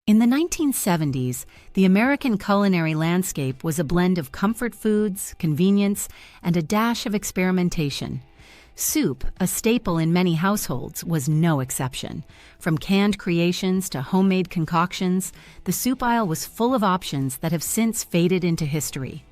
In the 1970s, the American culinary landscape was a blend of comfort foods, convenience, and a dash of experimentation. Soup, a staple in many households, was no exception. From canned creations to homemade concoctions, the soup aisle was full of options that have since faded into history.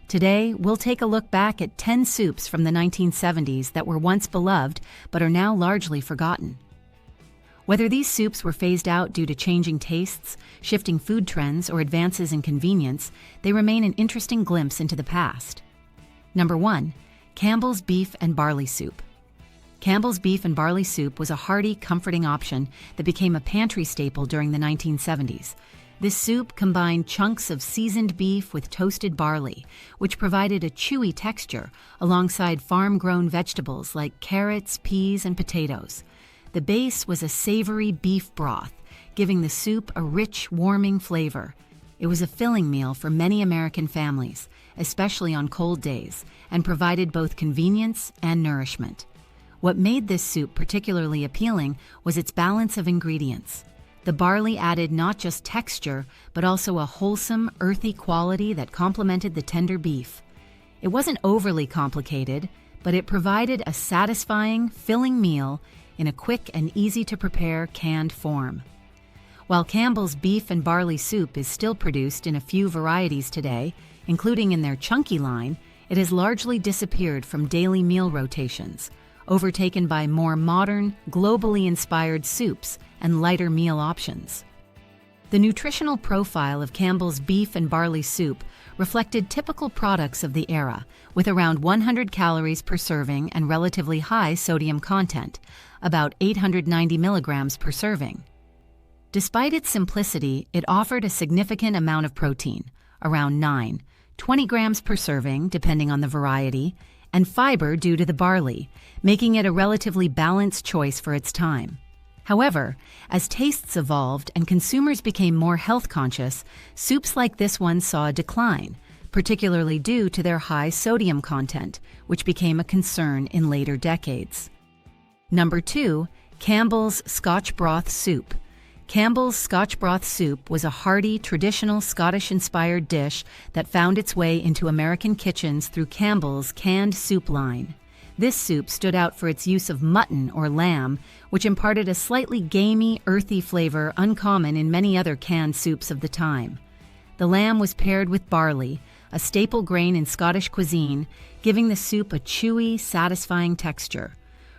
Today, we'll take a look back at 10 soups from the 1970s that were once beloved but are now largely forgotten. Whether these soups were phased out due to changing tastes, shifting food trends, or advances in convenience, they remain an interesting glimpse into the past. Number 1. Campbell's Beef and Barley Soup. Campbell's Beef and Barley Soup was a hearty, comforting option that became a pantry staple during the 1970s. This soup combined chunks of seasoned beef with toasted barley, which provided a chewy texture alongside farm-grown vegetables like carrots, peas, and potatoes. The base was a savory beef broth, giving the soup a rich, warming flavor. It was a filling meal for many American families, especially on cold days, and provided both convenience and nourishment. What made this soup particularly appealing was its balance of ingredients. The barley added not just texture, but also a wholesome, earthy quality that complemented the tender beef. It wasn't overly complicated, but it provided a satisfying, filling meal in a quick and easy-to-prepare canned form. While Campbell's Beef and Barley Soup is still produced in a few varieties today, including in their chunky line, it has largely disappeared from daily meal rotations, overtaken by more modern, globally inspired soups and lighter meal options. The nutritional profile of Campbell's Beef and Barley Soup reflected typical products of the era, with around 100 calories per serving and relatively high sodium content, about 890 milligrams per serving. Despite its simplicity, it offered a significant amount of protein, around 20 grams per serving, depending on the variety, and fiber due to the barley, making it a relatively balanced choice for its time. However, as tastes evolved and consumers became more health-conscious, soups like this one saw a decline, particularly due to their high sodium content, which became a concern in later decades. Number 2. Campbell's Scotch Broth Soup. Campbell's Scotch Broth Soup was a hearty, traditional Scottish-inspired dish that found its way into American kitchens through Campbell's canned soup line. This soup stood out for its use of mutton or lamb, which imparted a slightly gamey, earthy flavor uncommon in many other canned soups of the time. The lamb was paired with barley, a staple grain in Scottish cuisine, giving the soup a chewy, satisfying texture.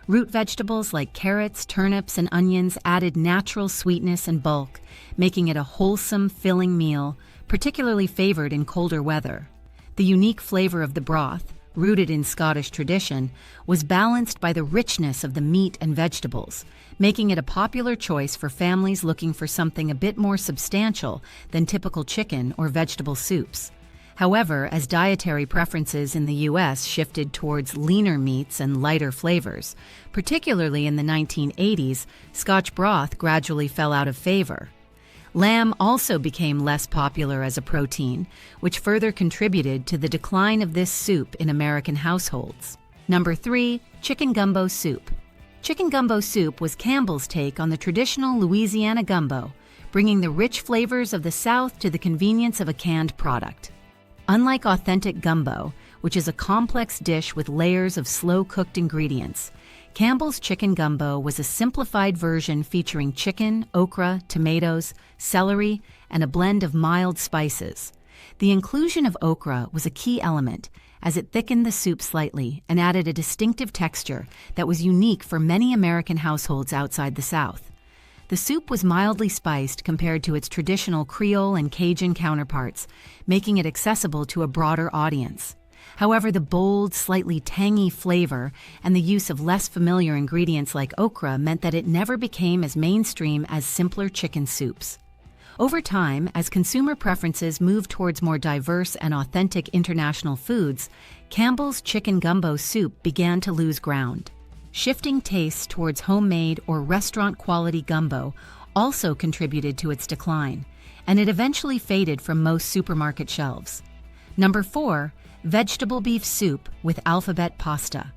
Root vegetables like carrots, turnips, and onions added natural sweetness and bulk, making it a wholesome, filling meal, particularly favored in colder weather. The unique flavor of the broth, rooted in Scottish tradition, was balanced by the richness of the meat and vegetables, making it a popular choice for families looking for something a bit more substantial than typical chicken or vegetable soups. However, as dietary preferences in the U.S. shifted towards leaner meats and lighter flavors, particularly in the 1980s, Scotch broth gradually fell out of favor. Lamb also became less popular as a protein, which further contributed to the decline of this soup in American households. Number 3. Chicken Gumbo Soup. Chicken gumbo soup was Campbell's take on the traditional Louisiana gumbo, bringing the rich flavors of the South to the convenience of a canned product. Unlike authentic gumbo, which is a complex dish with layers of slow-cooked ingredients, Campbell's Chicken Gumbo was a simplified version featuring chicken, okra, tomatoes, celery, and a blend of mild spices. The inclusion of okra was a key element, as it thickened the soup slightly and added a distinctive texture that was unique for many American households outside the South. The soup was mildly spiced compared to its traditional Creole and Cajun counterparts, making it accessible to a broader audience. However, the bold, slightly tangy flavor and the use of less familiar ingredients like okra meant that it never became as mainstream as simpler chicken soups. Over time, as consumer preferences moved towards more diverse and authentic international foods, Campbell's Chicken Gumbo Soup began to lose ground. Shifting tastes towards homemade or restaurant-quality gumbo also contributed to its decline, and it eventually faded from most supermarket shelves. Number 4. Vegetable Beef Soup with Alphabet Pasta.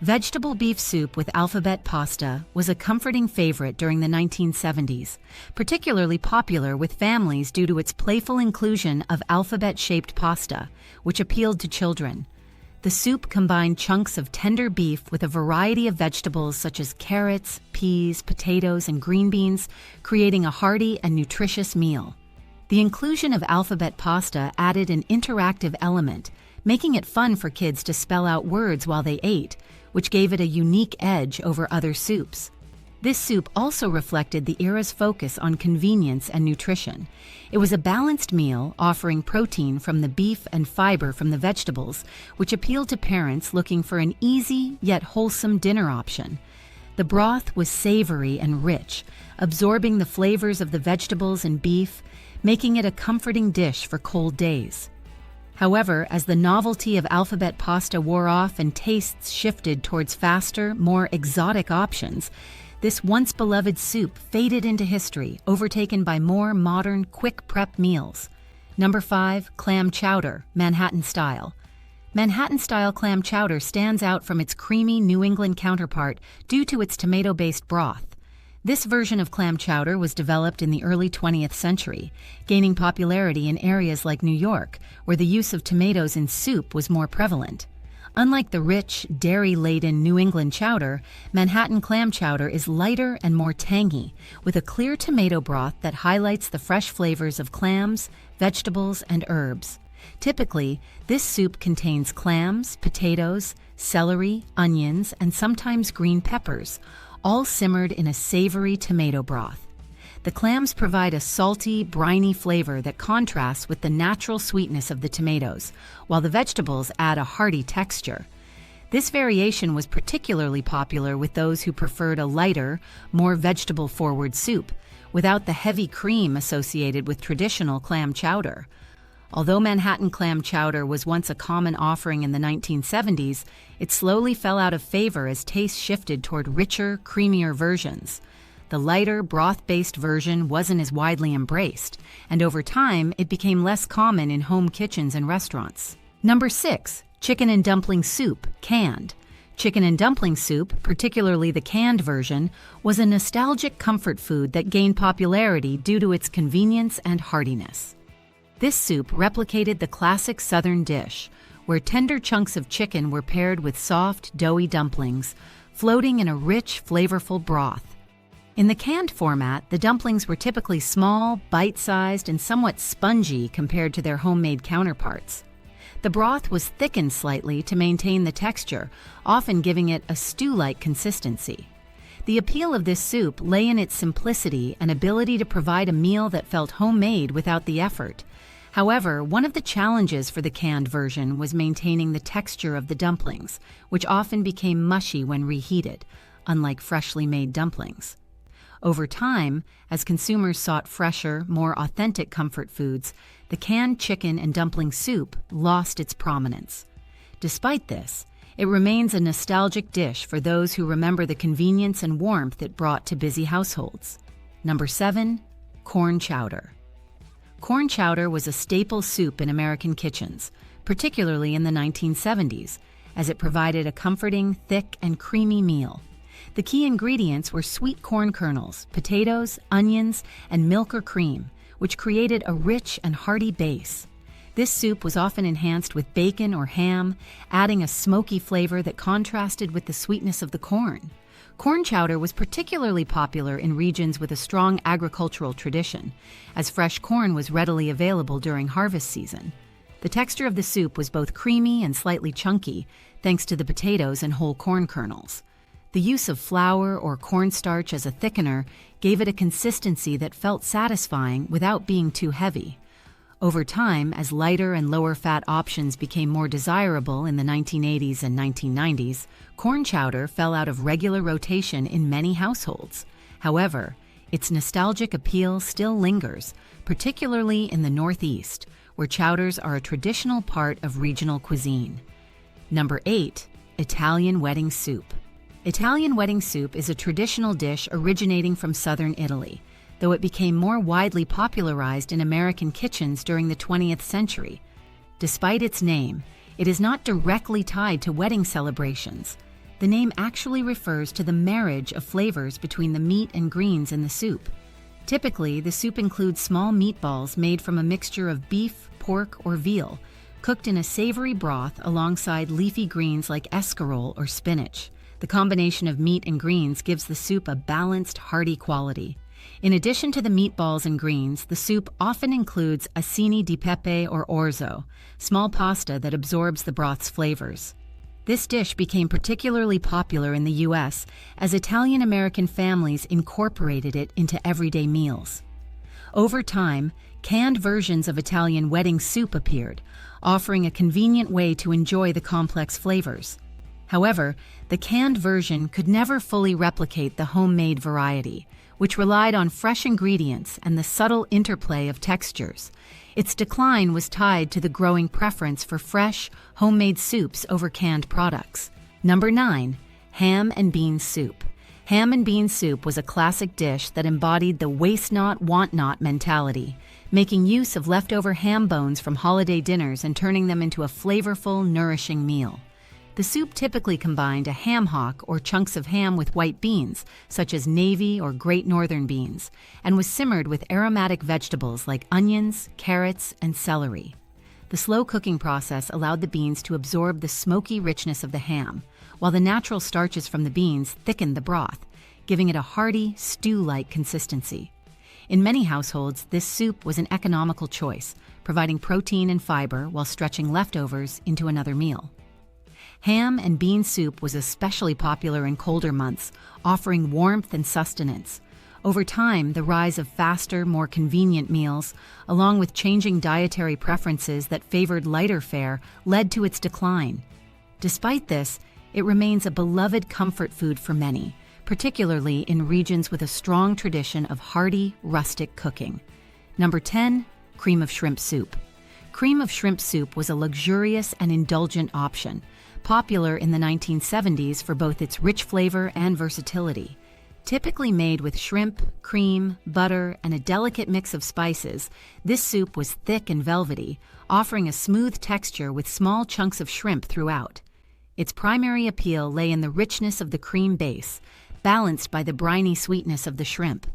Vegetable beef soup with alphabet pasta was a comforting favorite during the 1970s, particularly popular with families due to its playful inclusion of alphabet-shaped pasta, which appealed to children. The soup combined chunks of tender beef with a variety of vegetables such as carrots, peas, potatoes, and green beans, creating a hearty and nutritious meal. The inclusion of alphabet pasta added an interactive element, making it fun for kids to spell out words while they ate, which gave it a unique edge over other soups. This soup also reflected the era's focus on convenience and nutrition. It was a balanced meal offering protein from the beef and fiber from the vegetables, which appealed to parents looking for an easy yet wholesome dinner option. The broth was savory and rich, absorbing the flavors of the vegetables and beef, making it a comforting dish for cold days. However, as the novelty of alphabet pasta wore off and tastes shifted towards faster, more exotic options, this once beloved soup faded into history, overtaken by more modern, quick prep meals. Number 5, clam chowder, Manhattan style. Manhattan-style clam chowder stands out from its creamy New England counterpart due to its tomato-based broth. This version of clam chowder was developed in the early 20th century, gaining popularity in areas like New York, where the use of tomatoes in soup was more prevalent. Unlike the rich, dairy-laden New England chowder, Manhattan clam chowder is lighter and more tangy, with a clear tomato broth that highlights the fresh flavors of clams, vegetables, and herbs. Typically, this soup contains clams, potatoes, celery, onions, and sometimes green peppers, all simmered in a savory tomato broth. The clams provide a salty, briny flavor that contrasts with the natural sweetness of the tomatoes, while the vegetables add a hearty texture. This variation was particularly popular with those who preferred a lighter, more vegetable-forward soup, without the heavy cream associated with traditional clam chowder. Although Manhattan clam chowder was once a common offering in the 1970s, it slowly fell out of favor as tastes shifted toward richer, creamier versions. The lighter, broth-based version wasn't as widely embraced, and over time, it became less common in home kitchens and restaurants. Number 6, chicken and dumpling soup, canned. Chicken and dumpling soup, particularly the canned version, was a nostalgic comfort food that gained popularity due to its convenience and heartiness. This soup replicated the classic Southern dish, where tender chunks of chicken were paired with soft, doughy dumplings, floating in a rich, flavorful broth. In the canned format, the dumplings were typically small, bite-sized, and somewhat spongy compared to their homemade counterparts. The broth was thickened slightly to maintain the texture, often giving it a stew-like consistency. The appeal of this soup lay in its simplicity and ability to provide a meal that felt homemade without the effort. However, one of the challenges for the canned version was maintaining the texture of the dumplings, which often became mushy when reheated, unlike freshly made dumplings. Over time, as consumers sought fresher, more authentic comfort foods, the canned chicken and dumpling soup lost its prominence. Despite this, it remains a nostalgic dish for those who remember the convenience and warmth it brought to busy households. Number 7, corn chowder. Corn chowder was a staple soup in American kitchens, particularly in the 1970s, as it provided a comforting, thick, and creamy meal. The key ingredients were sweet corn kernels, potatoes, onions, and milk or cream, which created a rich and hearty base. This soup was often enhanced with bacon or ham, adding a smoky flavor that contrasted with the sweetness of the corn. Corn chowder was particularly popular in regions with a strong agricultural tradition, as fresh corn was readily available during harvest season. The texture of the soup was both creamy and slightly chunky, thanks to the potatoes and whole corn kernels. The use of flour or cornstarch as a thickener gave it a consistency that felt satisfying without being too heavy. Over time, as lighter and lower-fat options became more desirable in the 1980s and 1990s, corn chowder fell out of regular rotation in many households. However, its nostalgic appeal still lingers, particularly in the Northeast, where chowders are a traditional part of regional cuisine. Number 8, Italian wedding soup. Italian wedding soup is a traditional dish originating from southern Italy, though it became more widely popularized in American kitchens during the 20th century. Despite its name, it is not directly tied to wedding celebrations. The name actually refers to the marriage of flavors between the meat and greens in the soup. Typically, the soup includes small meatballs made from a mixture of beef, pork, or veal, cooked in a savory broth alongside leafy greens like escarole or spinach. The combination of meat and greens gives the soup a balanced, hearty quality. In addition to the meatballs and greens, the soup often includes acini di pepe or orzo, small pasta that absorbs the broth's flavors. This dish became particularly popular in the U.S. as Italian-American families incorporated it into everyday meals. Over time, canned versions of Italian wedding soup appeared, offering a convenient way to enjoy the complex flavors. However, the canned version could never fully replicate the homemade variety, which relied on fresh ingredients and the subtle interplay of textures. Its decline was tied to the growing preference for fresh, homemade soups over canned products. Number 9. Ham and bean soup. Ham and bean soup was a classic dish that embodied the waste not, want not mentality, making use of leftover ham bones from holiday dinners and turning them into a flavorful, nourishing meal. The soup typically combined a ham hock or chunks of ham with white beans, such as navy or Great Northern beans, and was simmered with aromatic vegetables like onions, carrots, and celery. The slow cooking process allowed the beans to absorb the smoky richness of the ham, while the natural starches from the beans thickened the broth, giving it a hearty, stew-like consistency. In many households, this soup was an economical choice, providing protein and fiber while stretching leftovers into another meal. Ham and bean soup was especially popular in colder months, offering warmth and sustenance. Over time, the rise of faster, more convenient meals, along with changing dietary preferences that favored lighter fare, led to its decline. Despite this, it remains a beloved comfort food for many, particularly in regions with a strong tradition of hearty, rustic cooking. Number 10. Cream of shrimp soup. Cream of shrimp soup was a luxurious and indulgent option, popular in the 1970s for both its rich flavor and versatility. Typically made with shrimp, cream, butter, and a delicate mix of spices, this soup was thick and velvety, offering a smooth texture with small chunks of shrimp throughout. Its primary appeal lay in the richness of the cream base, balanced by the briny sweetness of the shrimp.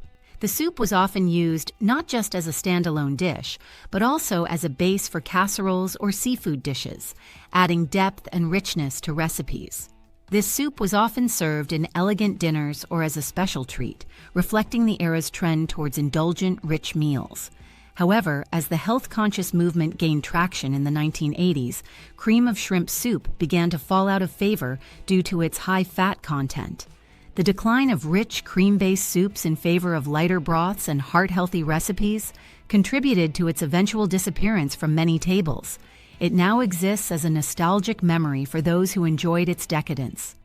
The soup was often used not just as a standalone dish, but also as a base for casseroles or seafood dishes, adding depth and richness to recipes. This soup was often served in elegant dinners or as a special treat, reflecting the era's trend towards indulgent, rich meals. However, as the health-conscious movement gained traction in the 1980s, cream of shrimp soup began to fall out of favor due to its high fat content. The decline of rich, cream-based soups in favor of lighter broths and heart-healthy recipes contributed to its eventual disappearance from many tables. It now exists as a nostalgic memory for those who enjoyed its decadence.